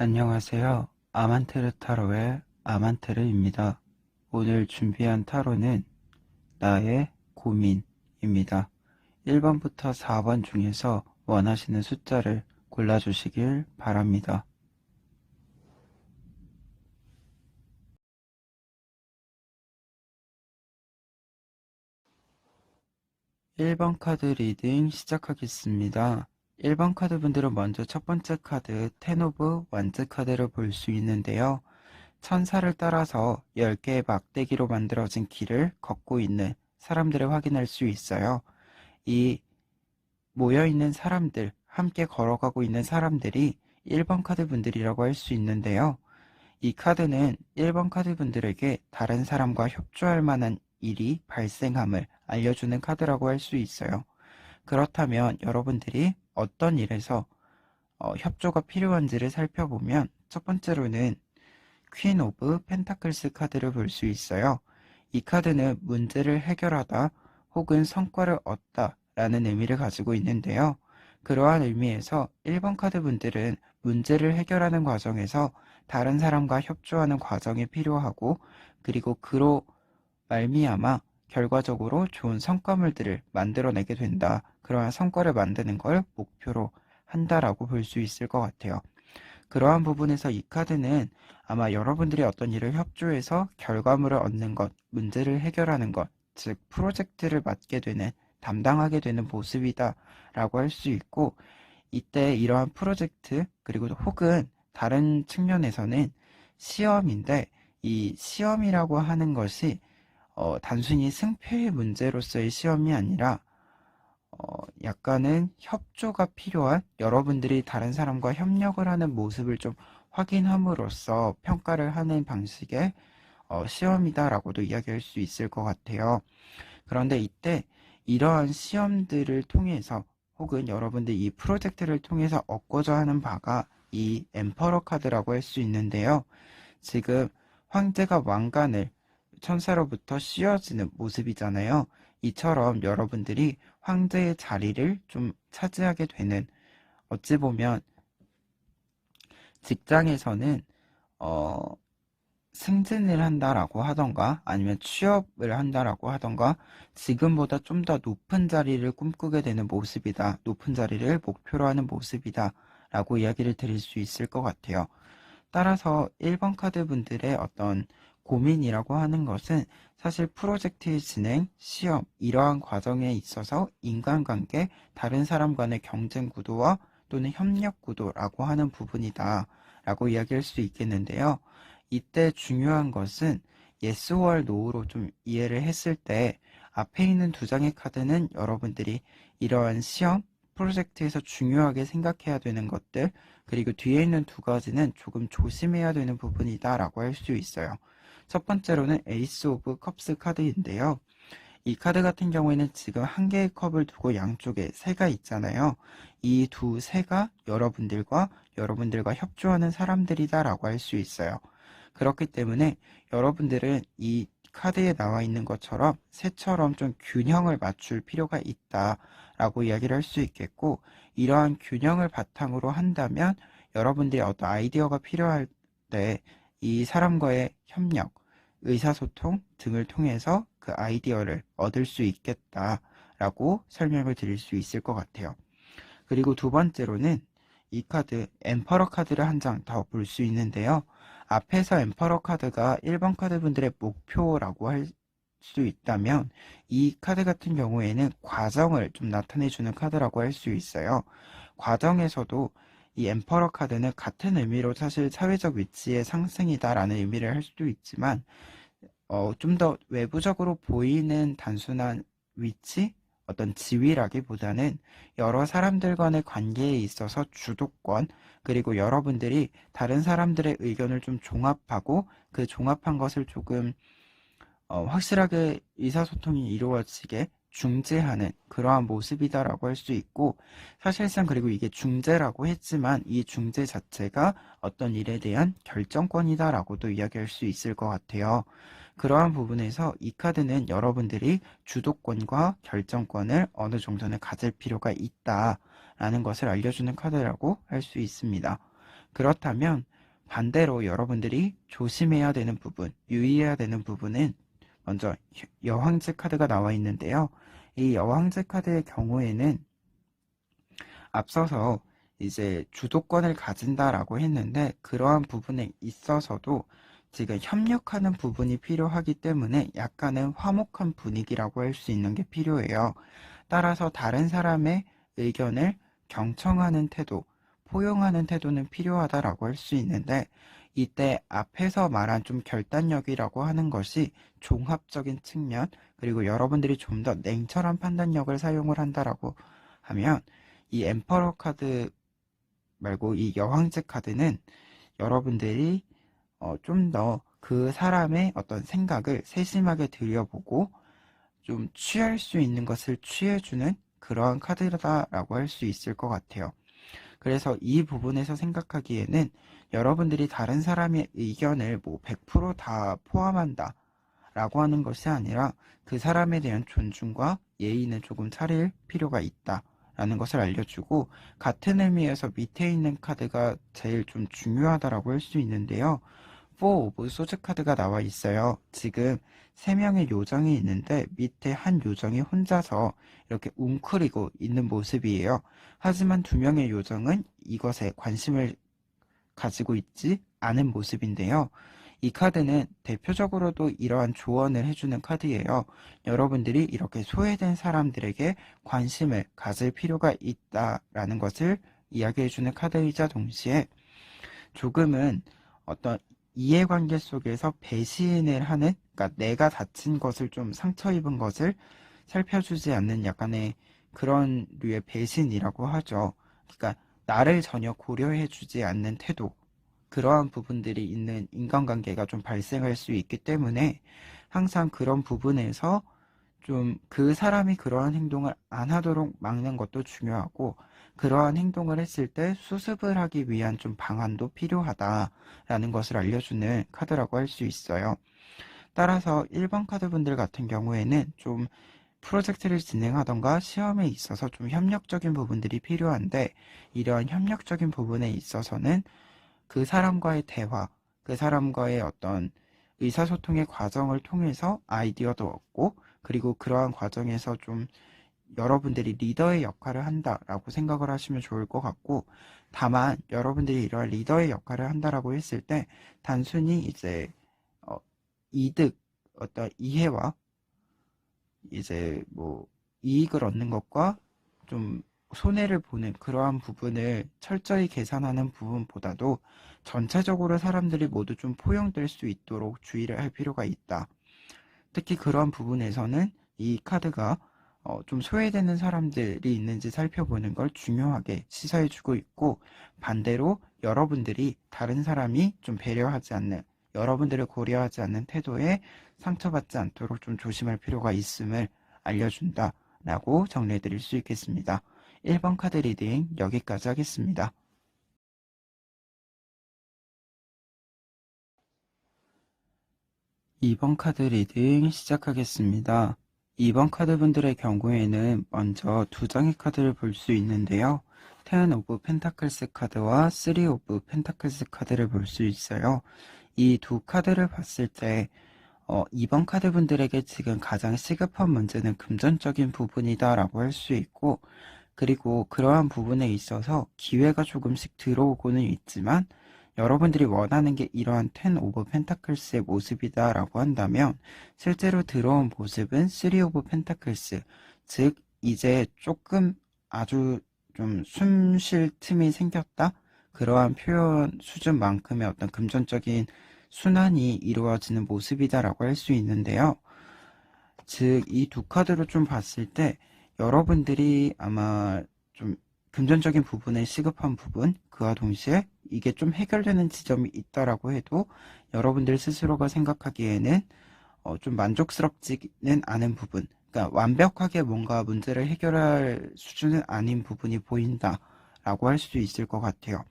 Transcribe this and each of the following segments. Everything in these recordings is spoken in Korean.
안녕하세요. 아만테르 타로의 아만테르입니다. 오늘 준비한 타로는 나의 고민입니다. 1번부터 4번 중에서 원하시는 숫자를 골라주시길 바랍니다. 1번 카드 리딩 시작하겠습니다. 1번 카드 분들은 먼저 첫 번째 카드 텐 오브 완즈 카드를 볼 수 있는데요. 천사를 따라서 10개의 막대기로 만들어진 길을 걷고 있는 사람들을 확인할 수 있어요. 이 모여있는 사람들, 함께 걸어가고 있는 사람들이 1번 카드 분들이라고 할 수 있는데요. 이 카드는 1번 카드 분들에게 다른 사람과 협조할 만한 일이 발생함을 알려주는 카드라고 할 수 있어요. 그렇다면 여러분들이 어떤 일에서 협조가 필요한지를 살펴보면 첫 번째로는 퀸 오브 펜타클스 카드를 볼 수 있어요. 이 카드는 문제를 해결하다 혹은 성과를 얻다 라는 의미를 가지고 있는데요. 그러한 의미에서 1번 카드 분들은 문제를 해결하는 과정에서 다른 사람과 협조하는 과정이 필요하고, 그리고 그로 말미암아 결과적으로 좋은 성과물들을 만들어내게 된다. 그러한 성과를 만드는 걸 목표로 한다라고 볼 수 있을 것 같아요. 그러한 부분에서 이 카드는 아마 여러분들이 어떤 일을 협조해서 결과물을 얻는 것, 문제를 해결하는 것, 즉 프로젝트를 맡게 되는, 담당하게 되는 모습이다 라고 할 수 있고, 이때 이러한 프로젝트, 그리고 혹은 다른 측면에서는 시험인데, 이 시험이라고 하는 것이 단순히 승패의 문제로서의 시험이 아니라 약간은 협조가 필요한, 여러분들이 다른 사람과 협력을 하는 모습을 좀 확인함으로써 평가를 하는 방식의 시험이다라고도 이야기할 수 있을 것 같아요. 그런데 이때 이러한 시험들을 통해서 혹은 여러분들 이 프로젝트를 통해서 얻고자 하는 바가 이 엠퍼러 카드라고 할 수 있는데요. 지금 황제가 왕관을 천사로부터 씌워지는 모습이잖아요. 이처럼 여러분들이 황제의 자리를 좀 차지하게 되는, 어찌 보면 직장에서는 어, 승진을 한다라고 하던가 아니면 취업을 한다라고 하던가 지금보다 좀 더 높은 자리를 꿈꾸게 되는 모습이다. 높은 자리를 목표로 하는 모습이다. 라고 이야기를 드릴 수 있을 것 같아요. 따라서 1번 카드 분들의 어떤 고민이라고 하는 것은 사실 프로젝트의 진행, 시험, 이러한 과정에 있어서 인간관계, 다른 사람 간의 경쟁 구도와 또는 협력 구도라고 하는 부분이다 라고 이야기할 수 있겠는데요. 이때 중요한 것은 yes or no로 좀 이해를 했을 때 앞에 있는 두 장의 카드는 여러분들이 이러한 시험, 프로젝트에서 중요하게 생각해야 되는 것들, 그리고 뒤에 있는 두 가지는 조금 조심해야 되는 부분이다 라고 할 수 있어요. 첫 번째로는 에이스 오브 컵스 카드인데요. 이 카드 같은 경우에는 지금 한 개의 컵을 두고 양쪽에 새가 있잖아요. 이 두 새가 여러분들과 협조하는 사람들이다 라고 할 수 있어요. 그렇기 때문에 여러분들은 이 카드에 나와 있는 것처럼 새처럼 좀 균형을 맞출 필요가 있다 라고 이야기를 할 수 있겠고, 이러한 균형을 바탕으로 한다면 여러분들이 어떤 아이디어가 필요할 때 이 사람과의 협력, 의사소통 등을 통해서 그 아이디어를 얻을 수 있겠다라고 설명을 드릴 수 있을 것 같아요. 그리고 두 번째로는 이 카드, 엠퍼러 카드를 한 장 더 볼 수 있는데요. 앞에서 엠퍼러 카드가 1번 카드 분들의 목표라고 할 수 있다면, 이 카드 같은 경우에는 과정을 좀 나타내주는 카드라고 할 수 있어요. 과정에서도 이 엠퍼러 카드는 같은 의미로 사실 사회적 위치의 상승이다라는 의미를 할 수도 있지만, 좀 더 외부적으로 보이는 단순한 위치, 어떤 지위라기보다는 여러 사람들 간의 관계에 있어서 주도권, 그리고 여러분들이 다른 사람들의 의견을 좀 종합하고 그 종합한 것을 조금 확실하게 의사소통이 이루어지게 중재하는 그러한 모습이다라고 할 수 있고, 사실상 그리고 이게 중재라고 했지만 이 중재 자체가 어떤 일에 대한 결정권이다라고도 이야기할 수 있을 것 같아요. 그러한 부분에서 이 카드는 여러분들이 주도권과 결정권을 어느 정도는 가질 필요가 있다라는 것을 알려주는 카드라고 할 수 있습니다. 그렇다면 반대로 여러분들이 조심해야 되는 부분, 유의해야 되는 부분은 먼저 여왕제 카드가 나와 있는데요. 이 여왕제 카드의 경우에는 앞서서 이제 주도권을 가진다라고 했는데 그러한 부분에 있어서도 지금 협력하는 부분이 필요하기 때문에 약간은 화목한 분위기라고 할 수 있는 게 필요해요. 따라서 다른 사람의 의견을 경청하는 태도, 포용하는 태도는 필요하다라고 할 수 있는데 이때 앞에서 말한 좀 결단력이라고 하는 것이 종합적인 측면 그리고 여러분들이 좀 더 냉철한 판단력을 사용을 한다라고 하면 이 엠퍼러 카드 말고 이 여왕제 카드는 여러분들이 좀 더 그 사람의 어떤 생각을 세심하게 들여보고 좀 취할 수 있는 것을 취해주는 그러한 카드다라고 할 수 있을 것 같아요. 그래서 이 부분에서 생각하기에는 여러분들이 다른 사람의 의견을 뭐 100%다 포함한다 라고 하는 것이 아니라 그 사람에 대한 존중과 예의는 조금 차릴 필요가 있다 라는 것을 알려주고 같은 의미에서 밑에 있는 카드가 제일 좀 중요하다라고 할 수 있는데요. 4 오브 소즈 카드가 나와 있어요. 지금 3명의 요정이 있는데 밑에 한 요정이 혼자서 이렇게 웅크리고 있는 모습이에요. 하지만 2명의 요정은 이것에 관심을 가지고 있지 않은 모습인데요. 이 카드는 대표적으로도 이러한 조언을 해주는 카드예요. 여러분들이 이렇게 소외된 사람들에게 관심을 가질 필요가 있다라는 것을 이야기해주는 카드이자 동시에 조금은 어떤 이해관계 속에서 배신을 하는, 그러니까 내가 다친 것을 좀 상처 입은 것을 살펴주지 않는 약간의 그런 류의 배신이라고 하죠. 그러니까 나를 전혀 고려해주지 않는 태도, 그러한 부분들이 있는 인간관계가 좀 발생할 수 있기 때문에 항상 그런 부분에서 좀 그 사람이 그러한 행동을 안 하도록 막는 것도 중요하고 그러한 행동을 했을 때 수습을 하기 위한 좀 방안도 필요하다라는 것을 알려주는 카드라고 할 수 있어요. 따라서 1번 카드분들 같은 경우에는 좀 프로젝트를 진행하던가 시험에 있어서 좀 협력적인 부분들이 필요한데 이러한 협력적인 부분에 있어서는 그 사람과의 대화, 그 사람과의 어떤 의사소통의 과정을 통해서 아이디어도 얻고 그리고 그러한 과정에서 좀 여러분들이 리더의 역할을 한다라고 생각을 하시면 좋을 것 같고 다만 여러분들이 이러한 리더의 역할을 한다라고 했을 때 단순히 이제 이득, 어떤 이해와 이제 뭐 이익을 얻는 것과 좀 손해를 보는 그러한 부분을 철저히 계산하는 부분보다도 전체적으로 사람들이 모두 좀 포용될 수 있도록 주의를 할 필요가 있다. 특히 그러한 부분에서는 이 카드가 좀 소외되는 사람들이 있는지 살펴보는 걸 중요하게 시사해주고 있고 반대로 여러분들이 다른 사람이 좀 배려하지 않는 여러분들을 고려하지 않는 태도에 상처받지 않도록 좀 조심할 필요가 있음을 알려준다 라고 정리해 드릴 수 있겠습니다. 1번 카드 리딩 여기까지 하겠습니다. 2번 카드 리딩 시작하겠습니다. 2번 카드 분들의 경우에는 먼저 2장의 카드를 볼 수 있는데요. 10 오브 펜타클스 카드와 3 오브 펜타클스 카드를 볼 수 있어요. 이 두 카드를 봤을 때 2번 카드 분들에게 지금 가장 시급한 문제는 금전적인 부분이다 라고 할 수 있고 그리고 그러한 부분에 있어서 기회가 조금씩 들어오고는 있지만 여러분들이 원하는 게 이러한 10 오브 펜타클스의 모습이다 라고 한다면 실제로 들어온 모습은 3 오브 펜타클스 즉 이제 조금 아주 좀 숨 쉴 틈이 생겼다 그러한 표현 수준만큼의 어떤 금전적인 순환이 이루어지는 모습이다 라고 할 수 있는데요. 즉 이 두 카드로 좀 봤을 때 여러분들이 아마 좀 금전적인 부분에 시급한 부분 그와 동시에 이게 좀 해결되는 지점이 있다라고 해도 여러분들 스스로가 생각하기에는 좀 만족스럽지는 않은 부분 그러니까 완벽하게 뭔가 문제를 해결할 수준은 아닌 부분이 보인다 라고 할 수 있을 것 같아요.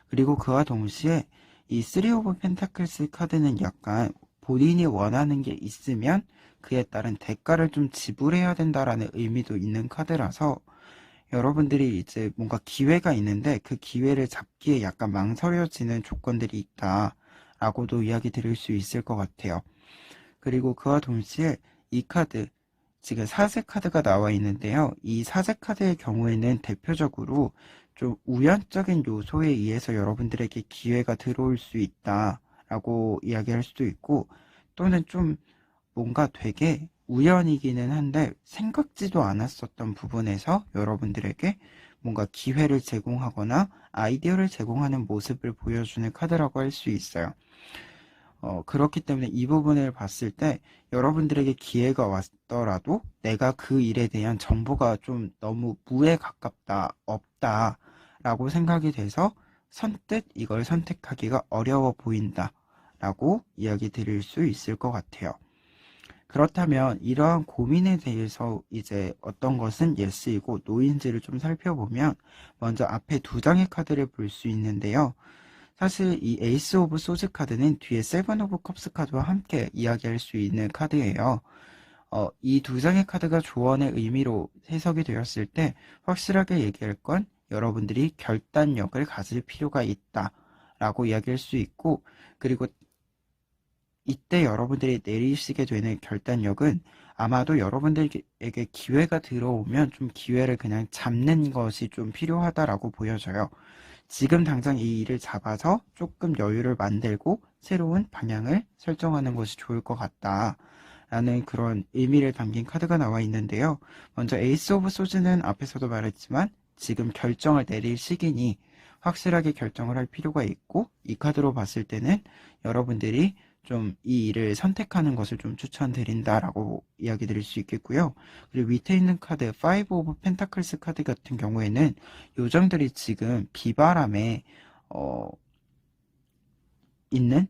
그리고 그와 동시에 이 3 오브 펜타클스 카드는 약간 본인이 원하는 게 있으면 그에 따른 대가를 좀 지불해야 된다라는 의미도 있는 카드라서 여러분들이 이제 뭔가 기회가 있는데 그 기회를 잡기에 약간 망설여지는 조건들이 있다라고도 이야기 드릴 수 있을 것 같아요. 그리고 그와 동시에 이 카드, 지금 사제 카드가 나와 있는데요. 이 사제 카드의 경우에는 대표적으로 좀 우연적인 요소에 의해서 여러분들에게 기회가 들어올 수 있다라고 이야기할 수도 있고, 또는 좀 뭔가 되게 우연이기는 한데 생각지도 않았었던 부분에서 여러분들에게 뭔가 기회를 제공하거나 아이디어를 제공하는 모습을 보여주는 카드라고 할 수 있어요. 그렇기 때문에 이 부분을 봤을 때 여러분들에게 기회가 왔더라도 내가 그 일에 대한 정보가 좀 너무 무에 가깝다, 없다 라고 생각이 돼서 선뜻 이걸 선택하기가 어려워 보인다 라고 이야기 드릴 수 있을 것 같아요. 그렇다면 이러한 고민에 대해서 이제 어떤 것은 예스이고 노인지를 좀 살펴보면, 먼저 앞에 두 장의 카드를 볼 수 있는데요. 사실 이 에이스 오브 소즈 카드는 뒤에 세븐 오브 컵스 카드와 함께 이야기할 수 있는 카드예요. 이 두 장의 카드가 조언의 의미로 해석이 되었을 때 확실하게 얘기할 건 여러분들이 결단력을 가질 필요가 있다 라고 이야기할 수 있고, 그리고 이때 여러분들이 내리시게 되는 결단력은 아마도 여러분들에게 기회가 들어오면 좀 기회를 그냥 잡는 것이 좀 필요하다라고 보여져요. 지금 당장 이 일을 잡아서 조금 여유를 만들고 새로운 방향을 설정하는 것이 좋을 것 같다 라는 그런 의미를 담긴 카드가 나와 있는데요. 먼저 에이스 오브 소즈는 앞에서도 말했지만 지금 결정을 내릴 시기니 확실하게 결정을 할 필요가 있고, 이 카드로 봤을 때는 여러분들이 좀 이 일을 선택하는 것을 좀 추천드린다라고 이야기 드릴 수 있겠고요. 그리고 밑에 있는 카드 5 오브 펜타클스 카드 같은 경우에는 요정들이 지금 비바람에 있는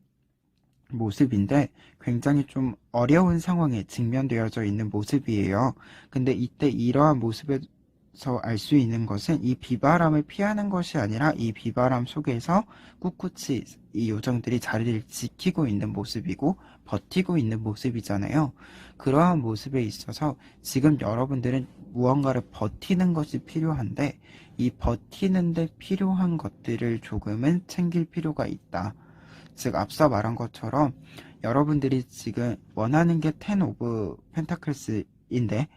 모습인데 굉장히 좀 어려운 상황에 직면되어져 있는 모습이에요. 근데 이때 이러한 모습에서 알 수 있는 것은 이 비바람을 피하는 것이 아니라 이 비바람 속에서 꿋꿋이 이 요정들이 자리를 지키고 있는 모습이고 버티고 있는 모습이잖아요. 그러한 모습에 있어서 지금 여러분들은 무언가를 버티는 것이 필요한데 이 버티는데 필요한 것들을 조금은 챙길 필요가 있다. 즉 앞서 말한 것처럼 여러분들이 지금 원하는 게 10 오브 펜타클스인데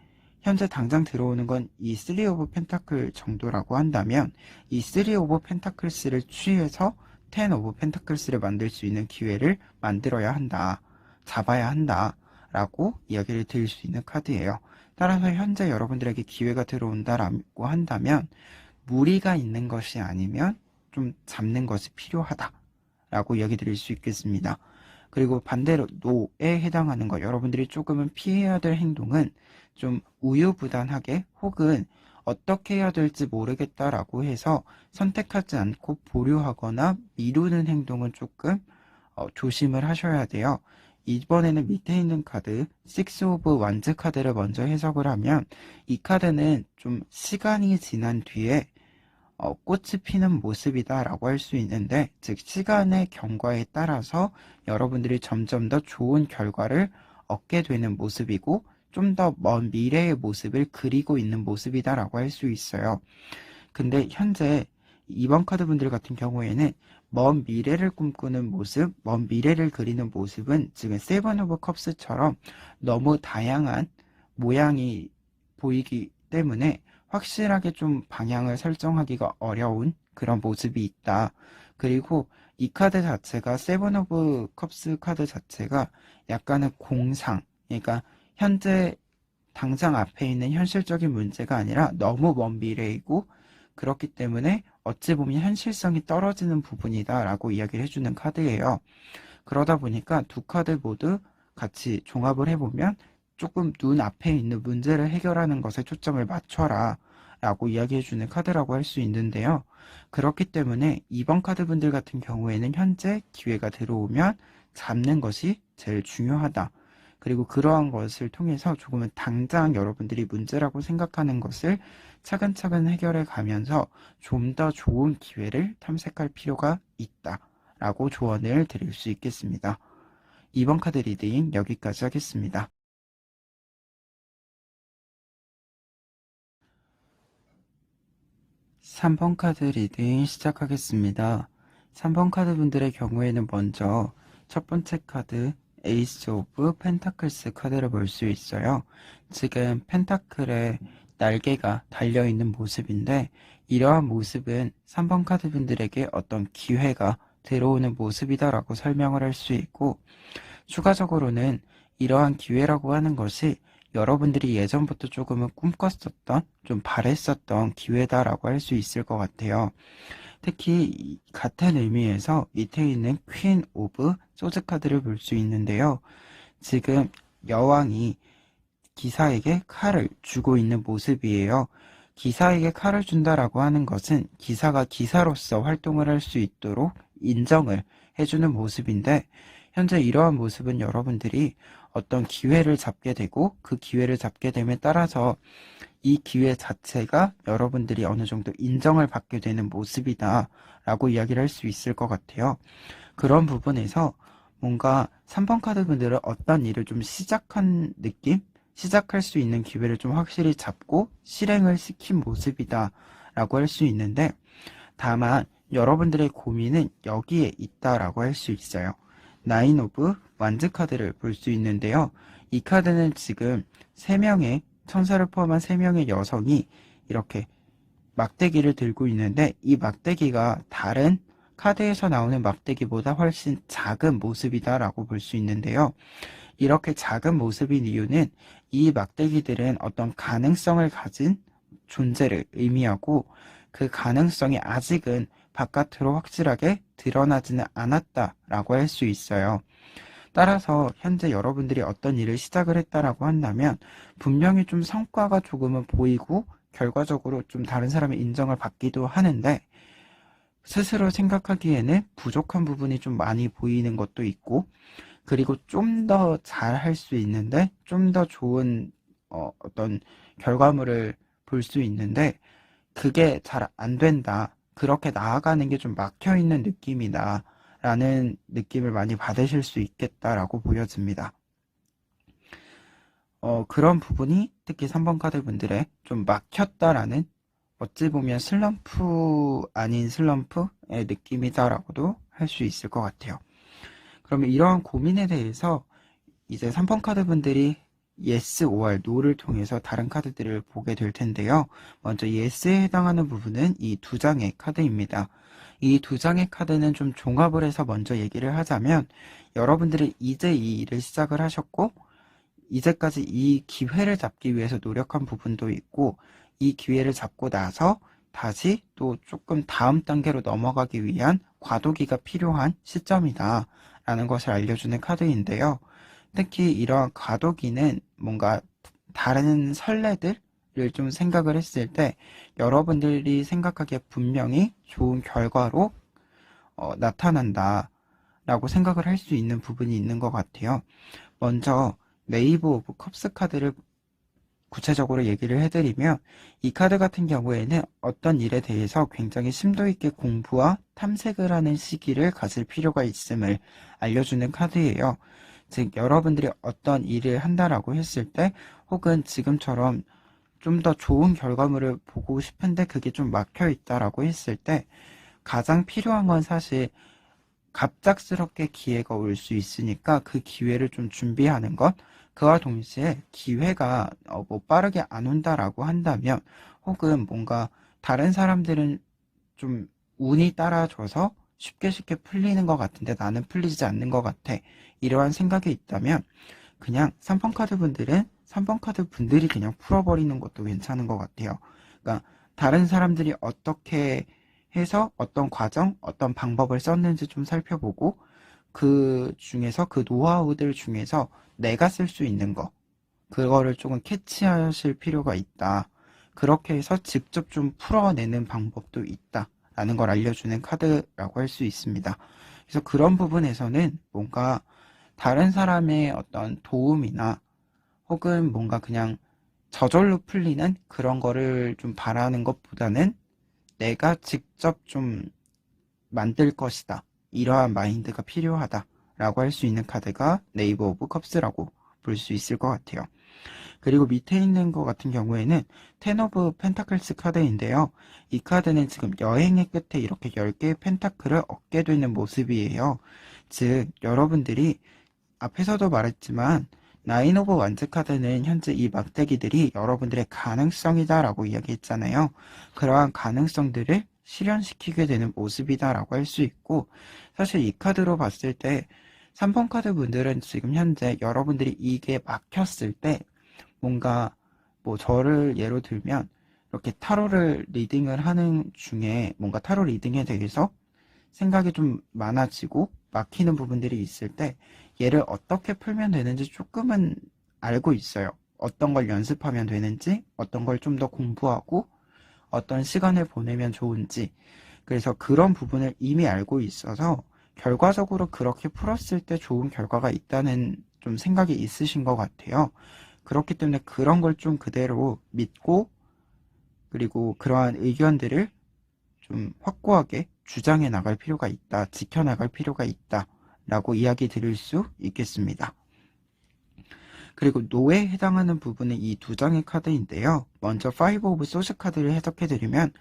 현재 당장 들어오는 건 이 3 오브 펜타클 정도라고 한다면 이 3 오브 펜타클스를 취해서 10 오브 펜타클스를 만들 수 있는 기회를 만들어야 한다, 잡아야 한다 라고 이야기를 드릴 수 있는 카드예요. 따라서 현재 여러분들에게 기회가 들어온다라고 한다면 무리가 있는 것이 아니면 좀 잡는 것이 필요하다 라고 이야기 드릴 수 있겠습니다. 그리고 반대로 노에 해당하는 것, 여러분들이 조금은 피해야 될 행동은 좀 우유부단하게 혹은 어떻게 해야 될지 모르겠다라고 해서 선택하지 않고 보류하거나 미루는 행동은 조금 조심을 하셔야 돼요. 이번에는 밑에 있는 카드 6 오브 완즈 카드를 먼저 해석을 하면, 이 카드는 좀 시간이 지난 뒤에 꽃이 피는 모습이다라고 할 수 있는데, 즉 시간의 경과에 따라서 여러분들이 점점 더 좋은 결과를 얻게 되는 모습이고 좀 더 먼 미래의 모습을 그리고 있는 모습이다라고 할 수 있어요. 근데 현재 이번 카드 분들 같은 경우에는 먼 미래를 꿈꾸는 모습, 먼 미래를 그리는 모습은 지금 세븐 오브 컵스처럼 너무 다양한 모양이 보이기 때문에 확실하게 좀 방향을 설정하기가 어려운 그런 모습이 있다. 그리고 이 카드 자체가 세븐 오브 컵스 카드 자체가 약간은 공상, 그러니까 현재 당장 앞에 있는 현실적인 문제가 아니라 너무 먼 미래이고, 그렇기 때문에 어찌 보면 현실성이 떨어지는 부분이다 라고 이야기를 해주는 카드예요. 그러다 보니까 두 카드 모두 같이 종합을 해보면 조금 눈앞에 있는 문제를 해결하는 것에 초점을 맞춰라 라고 이야기해주는 카드라고 할 수 있는데요. 그렇기 때문에 이번 카드 분들 같은 경우에는 현재 기회가 들어오면 잡는 것이 제일 중요하다. 그리고 그러한 것을 통해서 조금은 당장 여러분들이 문제라고 생각하는 것을 차근차근 해결해 가면서 좀 더 좋은 기회를 탐색할 필요가 있다 라고 조언을 드릴 수 있겠습니다. 이번 카드 리딩 여기까지 하겠습니다. 3번 카드 리딩 시작하겠습니다. 3번 카드 분들의 경우에는 먼저 첫 번째 카드 에이스 오브 펜타클스 카드를 볼 수 있어요. 지금 펜타클에 날개가 달려있는 모습인데 이러한 모습은 3번 카드 분들에게 어떤 기회가 들어오는 모습이다라고 설명을 할 수 있고, 추가적으로는 이러한 기회라고 하는 것이 여러분들이 예전부터 조금은 꿈꿨었던, 좀 바랬었던 기회다라고 할 수 있을 것 같아요. 특히 같은 의미에서 밑에 있는 퀸 오브 소즈 카드를 볼 수 있는데요. 지금 여왕이 기사에게 칼을 주고 있는 모습이에요. 기사에게 칼을 준다라고 하는 것은 기사가 기사로서 활동을 할 수 있도록 인정을 해주는 모습인데, 현재 이러한 모습은 여러분들이 어떤 기회를 잡게 되고 그 기회를 잡게 됨에 따라서 이 기회 자체가 여러분들이 어느 정도 인정을 받게 되는 모습이다 라고 이야기를 할 수 있을 것 같아요. 그런 부분에서 뭔가 3번 카드 분들은 어떤 일을 좀 시작한 느낌? 시작할 수 있는 기회를 좀 확실히 잡고 실행을 시킨 모습이다 라고 할 수 있는데, 다만 여러분들의 고민은 여기에 있다라고 할 수 있어요. 나인 오브 완즈 카드를 볼 수 있는데요. 이 카드는 지금 3명의 천사를 포함한 3명의 여성이 이렇게 막대기를 들고 있는데, 이 막대기가 다른 카드에서 나오는 막대기보다 훨씬 작은 모습이다라고 볼 수 있는데요. 이렇게 작은 모습인 이유는 이 막대기들은 어떤 가능성을 가진 존재를 의미하고, 그 가능성이 아직은 바깥으로 확실하게 드러나지는 않았다라고 할 수 있어요. 따라서 현재 여러분들이 어떤 일을 시작을 했다라고 한다면 분명히 좀 성과가 조금은 보이고 결과적으로 좀 다른 사람의 인정을 받기도 하는데, 스스로 생각하기에는 부족한 부분이 좀 많이 보이는 것도 있고, 그리고 좀 더 잘 할 수 있는데 좀 더 좋은 어떤 결과물을 볼 수 있는데 그게 잘 안 된다, 그렇게 나아가는 게 좀 막혀 있는 느낌이다 라는 느낌을 많이 받으실 수 있겠다라고 보여집니다. 그런 부분이 특히 3번 카드 분들의 좀 막혔다라는, 어찌 보면 슬럼프 아닌 슬럼프의 느낌이다라고도 할 수 있을 것 같아요. 그러면 이러한 고민에 대해서 이제 3번 카드 분들이 yes or no를 통해서 다른 카드들을 보게 될 텐데요. 먼저 yes에 해당하는 부분은 이 2장의 카드입니다. 이 2장의 카드는 좀 종합을 해서 먼저 얘기를 하자면, 여러분들이 이제 이 일을 시작을 하셨고 이제까지 이 기회를 잡기 위해서 노력한 부분도 있고, 이 기회를 잡고 나서 다시 또 조금 다음 단계로 넘어가기 위한 과도기가 필요한 시점이다 라는 것을 알려주는 카드인데요. 특히 이러한 과도기는 뭔가 다른 선례들을 좀 생각을 했을 때 여러분들이 생각하기에 분명히 좋은 결과로 나타난다 라고 생각을 할 수 있는 부분이 있는 것 같아요. 먼저 네이브 오브 컵스 카드를 구체적으로 얘기를 해드리면, 이 카드 같은 경우에는 어떤 일에 대해서 굉장히 심도 있게 공부와 탐색을 하는 시기를 가질 필요가 있음을 알려주는 카드예요. 즉 여러분들이 어떤 일을 한다라고 했을 때, 혹은 지금처럼 좀 더 좋은 결과물을 보고 싶은데 그게 좀 막혀 있다라고 했을 때 가장 필요한 건 사실 갑작스럽게 기회가 올 수 있으니까 그 기회를 좀 준비하는 것, 그와 동시에 기회가 뭐 빠르게 안 온다라고 한다면, 혹은 뭔가 다른 사람들은 좀 운이 따라줘서 쉽게 쉽게 풀리는 것 같은데 나는 풀리지 않는 것 같아, 이러한 생각이 있다면 그냥 3번 카드 분들은 3번 카드 분들이 그냥 풀어버리는 것도 괜찮은 것 같아요. 그러니까 다른 사람들이 어떻게 해서 어떤 과정, 어떤 방법을 썼는지 좀 살펴보고, 그 중에서 그 노하우들 중에서 내가 쓸 수 있는 거, 그거를 조금 캐치하실 필요가 있다. 그렇게 해서 직접 좀 풀어내는 방법도 있다 라는 걸 알려주는 카드라고 할 수 있습니다. 그래서 그런 부분에서는 뭔가 다른 사람의 어떤 도움이나 혹은 뭔가 그냥 저절로 풀리는 그런 거를 좀 바라는 것보다는 내가 직접 좀 만들 것이다, 이러한 마인드가 필요하다 라고 할 수 있는 카드가 네이버 오브 컵스라고 볼 수 있을 것 같아요. 그리고 밑에 있는 것 같은 경우에는 텐 오브 펜타클스 카드인데요. 이 카드는 지금 여행의 끝에 이렇게 10개의 펜타클을 얻게 되는 모습이에요. 즉 여러분들이 앞에서도 말했지만 나인 오브 완즈 카드는 현재 이 막대기들이 여러분들의 가능성이다 라고 이야기했잖아요. 그러한 가능성들을 실현시키게 되는 모습이다 라고 할 수 있고, 사실 이 카드로 봤을 때 3번 카드 분들은 지금 현재 여러분들이 이게 막혔을 때 뭔가 뭐 저를 예로 들면 이렇게 타로를 리딩을 하는 중에 뭔가 타로 리딩에 대해서 생각이 좀 많아지고 막히는 부분들이 있을 때 얘를 어떻게 풀면 되는지 조금은 알고 있어요. 어떤 걸 연습하면 되는지, 어떤 걸 좀 더 공부하고 어떤 시간을 보내면 좋은지, 그래서 그런 부분을 이미 알고 있어서 결과적으로 그렇게 풀었을 때 좋은 결과가 있다는 좀 생각이 있으신 것 같아요. 그렇기 때문에 그런 걸 좀 그대로 믿고, 그리고 그러한 의견들을 좀 확고하게 주장해 나갈 필요가 있다, 지켜나갈 필요가 있다 라고 이야기 드릴 수 있겠습니다. 그리고 노에 해당하는 부분은 이 두 장의 카드인데요. 먼저 5 오브 소스 카드를 해석해 드리면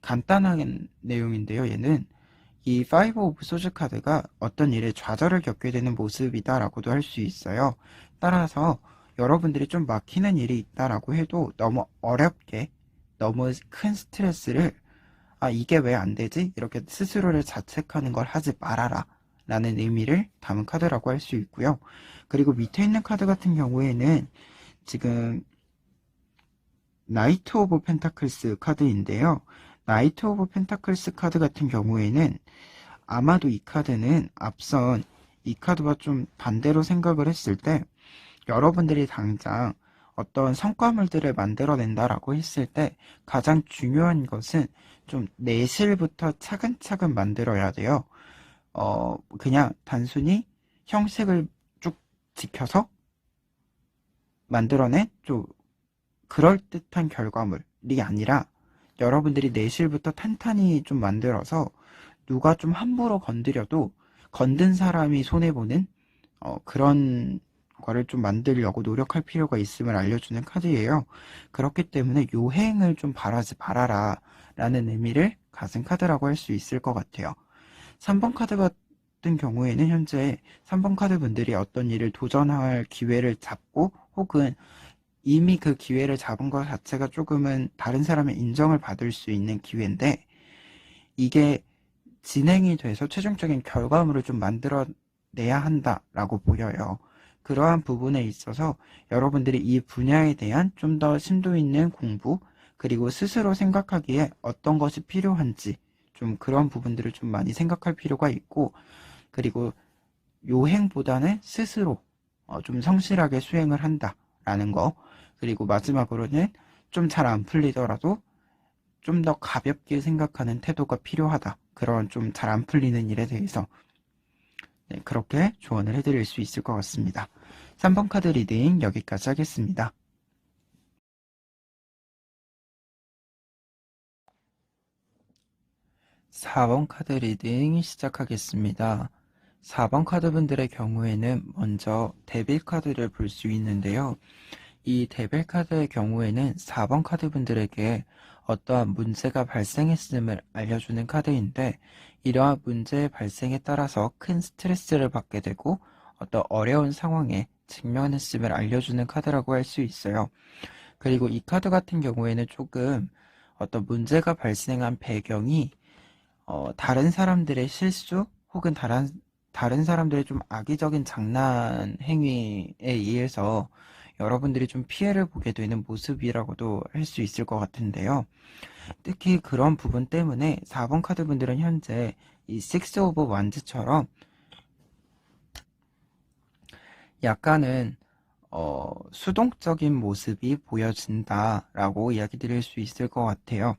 간단한 내용인데요. 얘는 이 5 오브 소스 카드가 어떤 일에 좌절을 겪게 되는 모습이다 라고도 할 수 있어요. 따라서 여러분들이 좀 막히는 일이 있다라고 해도 너무 어렵게, 너무 큰 스트레스를 이게 왜 안 되지? 이렇게 스스로를 자책하는 걸 하지 말아라 라는 의미를 담은 카드라고 할 수 있고요. 그리고 밑에 있는 카드 같은 경우에는 지금 나이트 오브 펜타클스 카드인데요. 나이트 오브 펜타클스 카드 같은 경우에는 아마도 이 카드는 앞선 이 카드와 좀 반대로 생각을 했을 때 여러분들이 당장 어떤 성과물들을 만들어낸다라고 했을 때 가장 중요한 것은 좀 내실부터 차근차근 만들어야 돼요. 그냥 단순히 형식을 쭉 지켜서 만들어낸 좀 그럴듯한 결과물이 아니라 여러분들이 내실부터 탄탄히 좀 만들어서 누가 좀 함부로 건드려도 건든 사람이 손해보는 그런 거를 좀 만들려고 노력할 필요가 있음을 알려주는 카드예요. 그렇기 때문에 요행을 좀 바라지 말아라 라는 의미를 가진 카드라고 할 수 있을 것 같아요. 3번 카드 같은 경우에는 현재 3번 카드 분들이 어떤 일을 도전할 기회를 잡고 혹은 이미 그 기회를 잡은 것 자체가 조금은 다른 사람의 인정을 받을 수 있는 기회인데, 이게 진행이 돼서 최종적인 결과물을 좀 만들어내야 한다라고 보여요. 그러한 부분에 있어서 여러분들이 이 분야에 대한 좀 더 심도 있는 공부, 그리고 스스로 생각하기에 어떤 것이 필요한지 좀 그런 부분들을 좀 많이 생각할 필요가 있고, 그리고 요행보다는 스스로 좀 성실하게 수행을 한다라는 거, 그리고 마지막으로는 좀 잘 안 풀리더라도 좀 더 가볍게 생각하는 태도가 필요하다. 그런 좀 잘 안 풀리는 일에 대해서 그렇게 조언을 해드릴 수 있을 것 같습니다. 3번 카드 리딩 여기까지 하겠습니다. 4번 카드 리딩 시작하겠습니다. 4번 카드 분들의 경우에는 먼저 데빌 카드를 볼 수 있는데요. 이 데빌 카드의 경우에는 4번 카드 분들에게 어떠한 문제가 발생했음을 알려주는 카드인데, 이러한 문제의 발생에 따라서 큰 스트레스를 받게 되고 어떤 어려운 상황에 직면했음을 알려주는 카드라고 할 수 있어요. 그리고 이 카드 같은 경우에는 조금 어떤 문제가 발생한 배경이 다른 사람들의 실수 혹은 다른 사람들의 좀 악의적인 장난 행위에 의해서 여러분들이 좀 피해를 보게 되는 모습이라고도 할 수 있을 것 같은데요. 특히 그런 부분 때문에 4번 카드 분들은 현재 이 6 오브 완즈처럼 약간은 수동적인 모습이 보여진다라고 이야기 드릴 수 있을 것 같아요.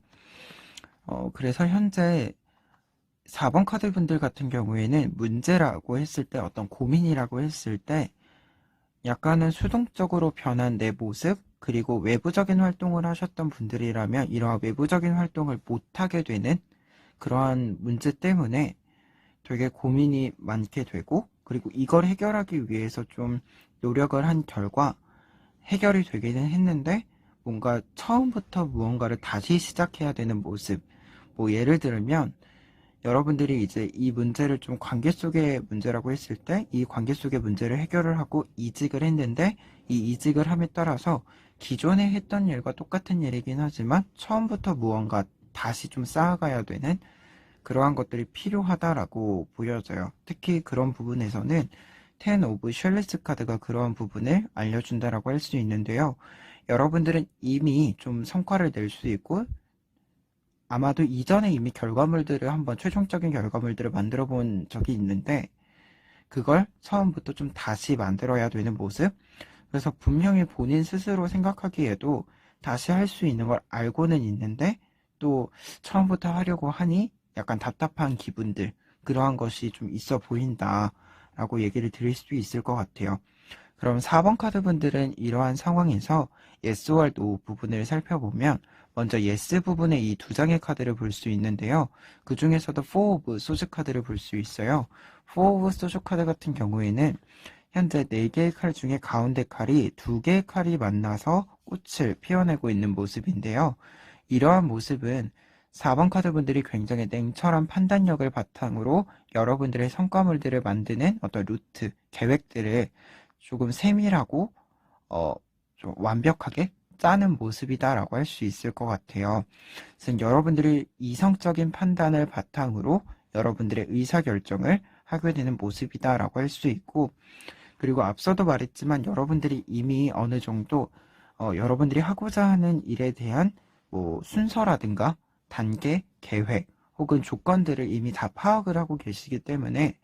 그래서 현재 4번 카드 분들 같은 경우에는 문제라고 했을 때, 어떤 고민이라고 했을 때 약간은 수동적으로 변한 내 모습, 그리고 외부적인 활동을 하셨던 분들이라면 이러한 외부적인 활동을 못하게 되는 그러한 문제 때문에 되게 고민이 많게 되고, 그리고 이걸 해결하기 위해서 좀 노력을 한 결과 해결이 되기는 했는데 뭔가 처음부터 무언가를 다시 시작해야 되는 모습. 뭐 예를 들면 여러분들이 이제 이 문제를 좀 관계 속의 문제라고 했을 때 이 관계 속의 문제를 해결을 하고 이직을 했는데 이 이직을 함에 따라서 기존에 했던 일과 똑같은 일이긴 하지만 처음부터 무언가 다시 좀 쌓아가야 되는 그러한 것들이 필요하다라고 보여져요. 특히 그런 부분에서는 10 오브 쉘리스 카드가 그러한 부분을 알려준다라고 할 수 있는데요. 여러분들은 이미 좀 성과를 낼 수 있고 아마도 이전에 이미 결과물들을 한번 최종적인 결과물들을 만들어 본 적이 있는데 그걸 처음부터 좀 다시 만들어야 되는 모습. 그래서 분명히 본인 스스로 생각하기에도 다시 할 수 있는 걸 알고는 있는데 또 처음부터 하려고 하니 약간 답답한 기분들, 그러한 것이 좀 있어 보인다 라고 얘기를 드릴 수 있을 것 같아요. 그럼 4번 카드 분들은 이러한 상황에서 Yes와 No 부분을 살펴보면 먼저 Yes 부분의 이 두 장의 카드를 볼 수 있는데요. 그 중에서도 4 of 소주 카드를 볼 수 있어요. 4 of 소주 카드 같은 경우에는 현재 4개의 칼 중에 가운데 칼이 2개의 칼이 만나서 꽃을 피워내고 있는 모습인데요. 이러한 모습은 4번 카드 분들이 굉장히 냉철한 판단력을 바탕으로 여러분들의 성과물들을 만드는 어떤 루트, 계획들을 조금 세밀하고 좀 완벽하게 짜는 모습이다라고 할 수 있을 것 같아요. 그래서 여러분들이 이성적인 판단을 바탕으로 여러분들의 의사결정을 하게 되는 모습이다라고 할 수 있고, 그리고 앞서도 말했지만 여러분들이 이미 어느 정도 여러분들이 하고자 하는 일에 대한 뭐 순서라든가 단계, 계획 혹은 조건들을 이미 다 파악을 하고 계시기 때문에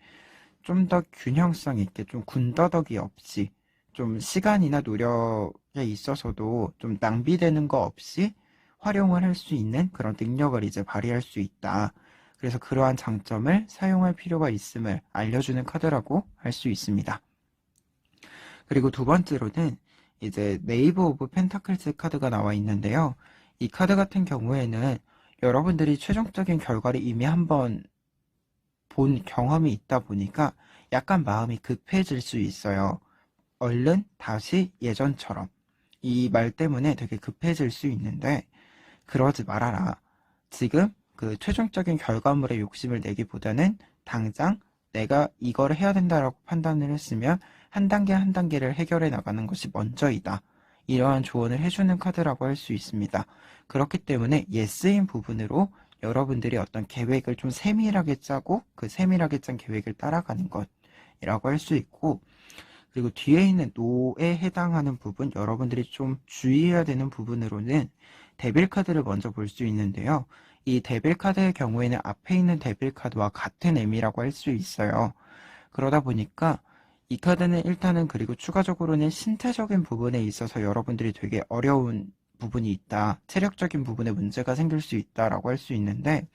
좀 더 균형성 있게 좀 군더더기 없이 좀 시간이나 노력에 있어서도 좀 낭비되는 거 없이 활용을 할 수 있는 그런 능력을 이제 발휘할 수 있다. 그래서 그러한 장점을 사용할 필요가 있음을 알려주는 카드라고 할 수 있습니다. 그리고 두 번째로는 이제 네이브 오브 펜타클스 카드가 나와 있는데요. 이 카드 같은 경우에는 여러분들이 최종적인 결과를 이미 한번 본 경험이 있다 보니까 약간 마음이 급해질 수 있어요. 얼른 다시 예전처럼. 이 말 때문에 되게 급해질 수 있는데 그러지 말아라. 지금 그 최종적인 결과물에 욕심을 내기보다는 당장 내가 이걸 해야 된다라고 판단을 했으면 한 단계 한 단계를 해결해 나가는 것이 먼저이다. 이러한 조언을 해주는 카드라고 할 수 있습니다. 그렇기 때문에 예스인 부분으로 여러분들이 어떤 계획을 좀 세밀하게 짜고 그 세밀하게 짠 계획을 따라가는 것이라고 할 수 있고, 그리고 뒤에 있는 노에 해당하는 부분, 여러분들이 좀 주의해야 되는 부분으로는 데빌 카드를 먼저 볼 수 있는데요. 이 데빌 카드의 경우에는 앞에 있는 데빌 카드와 같은 의미라고 할 수 있어요. 그러다 보니까 이 카드는 일단은 그리고 추가적으로는 신체적인 부분에 있어서 여러분들이 되게 어려운 부분이 있다. 체력적인 부분에 문제가 생길 수 있다라고 할 수 있는데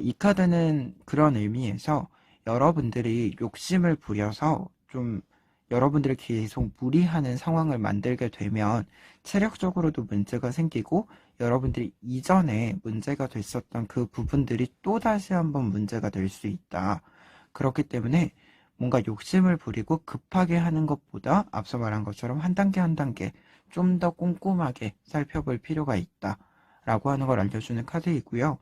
이 카드는 그런 의미에서 여러분들이 욕심을 부려서 좀 여러분들이 계속 무리하는 상황을 만들게 되면 체력적으로도 문제가 생기고 여러분들이 이전에 문제가 됐었던 그 부분들이 또다시 한번 문제가 될 수 있다. 그렇기 때문에 뭔가 욕심을 부리고 급하게 하는 것보다 앞서 말한 것처럼 한 단계 한 단계 좀 더 꼼꼼하게 살펴볼 필요가 있다. 라고 하는 걸 알려주는 카드이고요.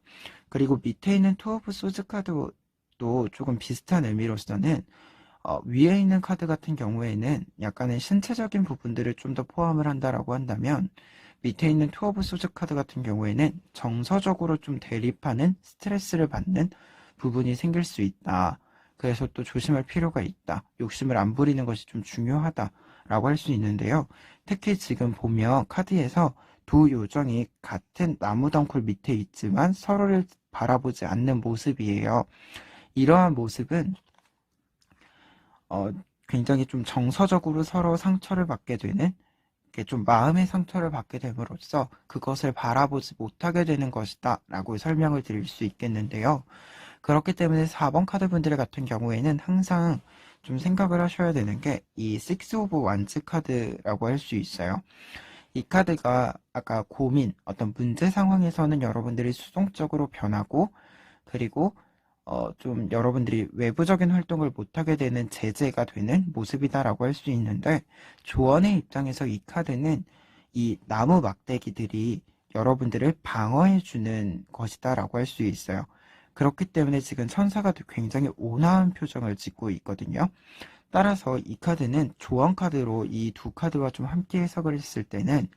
그리고 밑에 있는 투 오브 소즈 카드도 조금 비슷한 의미로서는 위에 있는 카드 같은 경우에는 약간의 신체적인 부분들을 좀 더 포함을 한다라고 한다면 밑에 있는 투 오브 소즈 카드 같은 경우에는 정서적으로 좀 대립하는 스트레스를 받는 부분이 생길 수 있다. 그래서 또 조심할 필요가 있다. 욕심을 안 부리는 것이 좀 중요하다라고 할 수 있는데요. 특히 지금 보면 카드에서 두 요정이 같은 나무 덩굴 밑에 있지만 서로를 바라보지 않는 모습이에요. 이러한 모습은 굉장히 좀 정서적으로 서로 상처를 받게 되는, 좀 마음의 상처를 받게 됨으로써 그것을 바라보지 못하게 되는 것이다 라고 설명을 드릴 수 있겠는데요. 그렇기 때문에 4번 카드 분들 같은 경우에는 항상 좀 생각을 하셔야 되는 게 이 6 오브 완즈 카드라고 할 수 있어요. 이 카드가 아까 고민, 어떤 문제 상황에서는 여러분들이 수동적으로 변하고 그리고 좀 여러분들이 외부적인 활동을 못하게 되는 제재가 되는 모습이다라고 할 수 있는데, 조언의 입장에서 이 카드는 이 나무 막대기들이 여러분들을 방어해주는 것이다라고 할 수 있어요. 그렇기 때문에 지금 천사가 굉장히 온화한 표정을 짓고 있거든요. 따라서 이 카드는 조언 카드로 이 두 카드와 좀 함께 해석을 했을 때는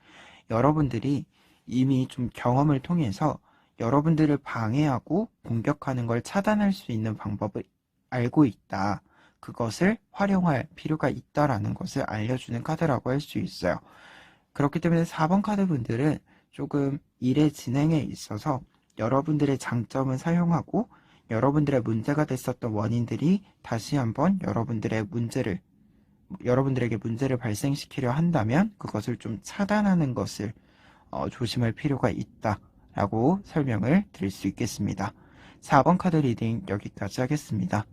여러분들이 이미 좀 경험을 통해서 여러분들을 방해하고 공격하는 걸 차단할 수 있는 방법을 알고 있다. 그것을 활용할 필요가 있다라는 것을 알려주는 카드라고 할 수 있어요. 그렇기 때문에 4번 카드 분들은 조금 일의 진행에 있어서 여러분들의 장점은 사용하고 여러분들의 문제가 됐었던 원인들이 다시 한번 여러분들에게 문제를 발생시키려 한다면 그것을 좀 차단하는 것을 조심할 필요가 있다라고 설명을 드릴 수 있겠습니다. 4번 카드 리딩 여기까지 하겠습니다.